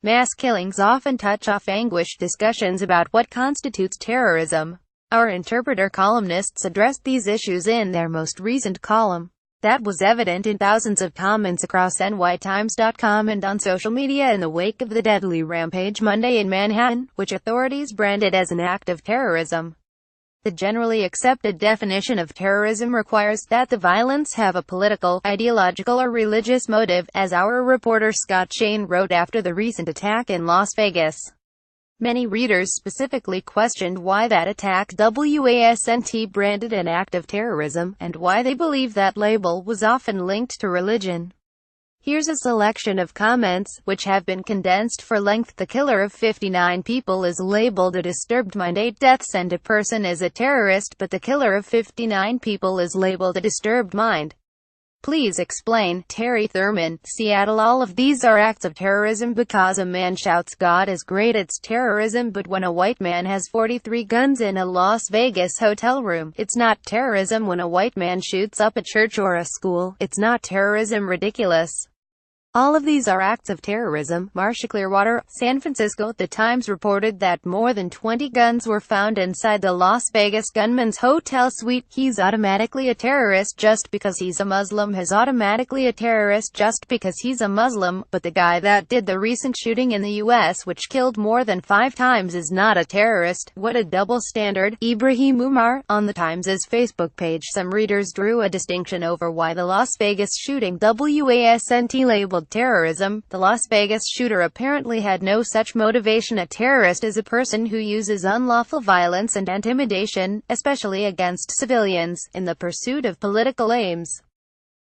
Mass killings often touch off anguished discussions about what constitutes terrorism. Our interpreter columnists addressed these issues in their most recent column. That was evident in thousands of comments across nytimes.com and on social media in the wake of the deadly rampage Monday in Manhattan, which authorities branded as an act of terrorism. The generally accepted definition of terrorism requires that the violence have a political, ideological or religious motive, as our reporter Scott Shane wrote after the recent attack in Las Vegas. Many readers specifically questioned why that attack wasn't branded an act of terrorism, and why they believe that label was often linked to religion. Here's a selection of comments, which have been condensed for length. The killer of 59 people is labeled a disturbed mind. 8 deaths and a person is a terrorist, but the killer of 59 people is labeled a disturbed mind. Please explain. Terry Thurman, Seattle. All of these are acts of terrorism because a man shouts God is great, it's terrorism, but when a white man has 43 guns in a Las Vegas hotel room, it's not terrorism. When a white man shoots up a church or a school, it's not terrorism. Ridiculous. All of these are acts of terrorism. Marcia Clearwater, San Francisco. The Times reported that more than 20 guns were found inside the Las Vegas gunman's hotel suite. He's automatically a terrorist just because he's a Muslim. He's automatically a terrorist just because he's a Muslim, but the guy that did the recent shooting in the U.S., which killed more than 5 times, is not a terrorist. What a double standard. Ibrahim Umar, on the Times' Facebook page. Some readers drew a distinction over why the Las Vegas shooting wasn't labeled terrorism. The Las Vegas shooter apparently had no such motivation. A terrorist is a person who uses unlawful violence and intimidation, especially against civilians, in the pursuit of political aims.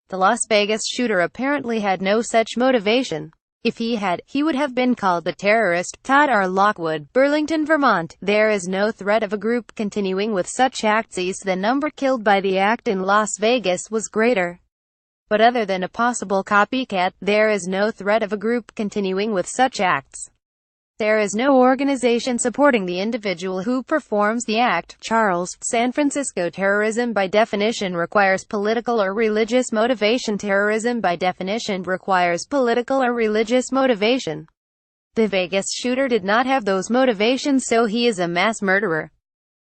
The Las Vegas shooter apparently had no such motivation. If he had, he would have been called a terrorist. Todd R. Lockwood, Burlington, Vermont. There is no threat of a group continuing with such acts. The number killed by the act in Las Vegas was greater. But other than a possible copycat, there is no threat of a group continuing with such acts. There is no organization supporting the individual who performs the act. Charles, San Francisco. Terrorism by definition requires political or religious motivation. Terrorism by definition requires political or religious motivation. The Vegas shooter did not have those motivations, so he is a mass murderer.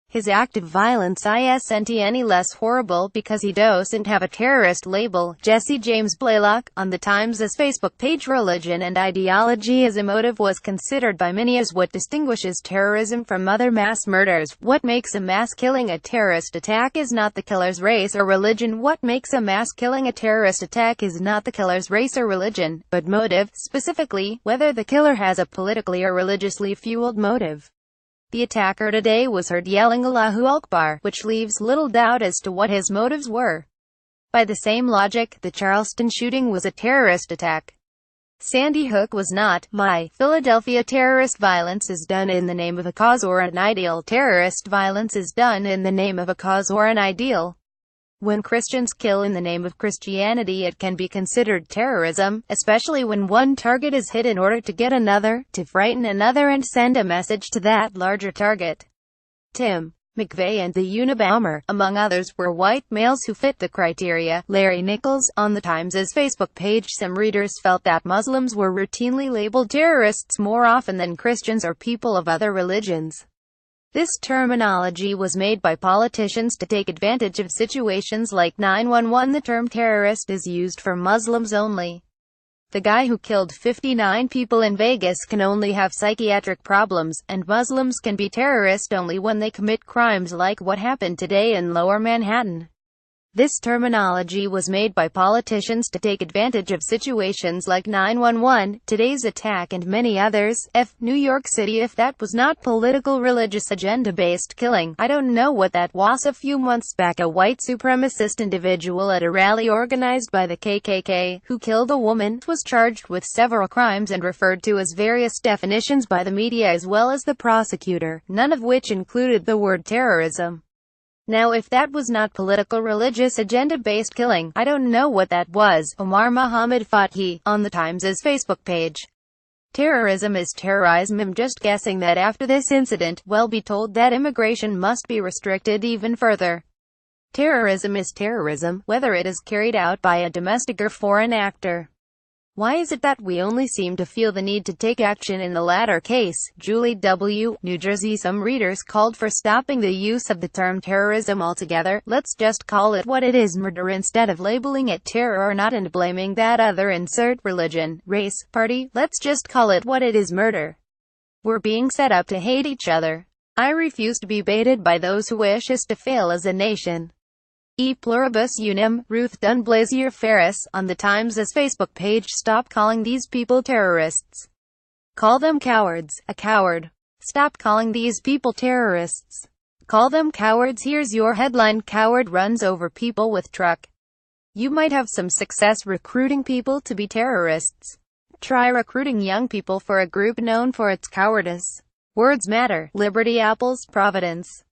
His act of violence isn't any less horrible because he doesn't have a terrorist label. Jesse James Blaylock, on the Times' Facebook page. Religion and ideology as a motive was considered by many as what distinguishes terrorism from other mass murders. What makes a mass killing a terrorist attack is not the killer's race or religion. What makes a mass killing a terrorist attack is not the killer's race or religion, but motive, specifically, whether the killer has a politically or religiously fueled motive. The attacker today was heard yelling Allahu Akbar, which leaves little doubt as to what his motives were. By the same logic, the Charleston shooting was a terrorist attack. Sandy Hook was not. Philadelphia. Terrorist violence is done in the name of a cause or an ideal. Terrorist violence is done in the name of a cause or an ideal. When Christians kill in the name of Christianity, it can be considered terrorism, especially when one target is hit in order to get another, to frighten another and send a message to that larger target. Tim McVeigh and the Unabomber, among others, were white males who fit the criteria. Larry Nichols, on the Times' Facebook page. Some readers felt that Muslims were routinely labeled terrorists more often than Christians or people of other religions. This terminology was made by politicians to take advantage of situations like 9/11. The term terrorist is used for Muslims only. The guy who killed 59 people in Vegas can only have psychiatric problems, and Muslims can be terrorist only when they commit crimes like what happened today in Lower Manhattan. This terminology was made by politicians to take advantage of situations like 9/11, today's attack and many others. New York City. If that was not political religious agenda-based killing, I don't know what that was. A few months back, a white supremacist individual at a rally organized by the KKK, who killed a woman, was charged with several crimes and referred to as various definitions by the media as well as the prosecutor, none of which included the word terrorism. Now if that was not political religious agenda-based killing, I don't know what that was. Omar Mohammed Fathi, on the Times' Facebook page. Terrorism is terrorism. I'm just guessing that after this incident, we'll be told that immigration must be restricted even further. Terrorism is terrorism, whether it is carried out by a domestic or foreign actor. Why is it that we only seem to feel the need to take action in the latter case? Julie W., New Jersey. Some readers called for stopping the use of the term terrorism altogether. Let's just call it what it is, murder, instead of labeling it terror or not and blaming that other insert religion, race, party. Let's just call it what it is, murder. We're being set up to hate each other. I refuse to be baited by those who wish us to fail as a nation. E pluribus unum. Ruth Dunblazier Ferris, on the Times' Facebook page. Stop calling these people terrorists. Call them cowards. A coward. Stop calling these people terrorists. Call them cowards. Here's your headline: Coward runs over people with truck. You might have some success recruiting people to be terrorists. Try recruiting young people for a group known for its cowardice. Words matter. Liberty Apples, Providence.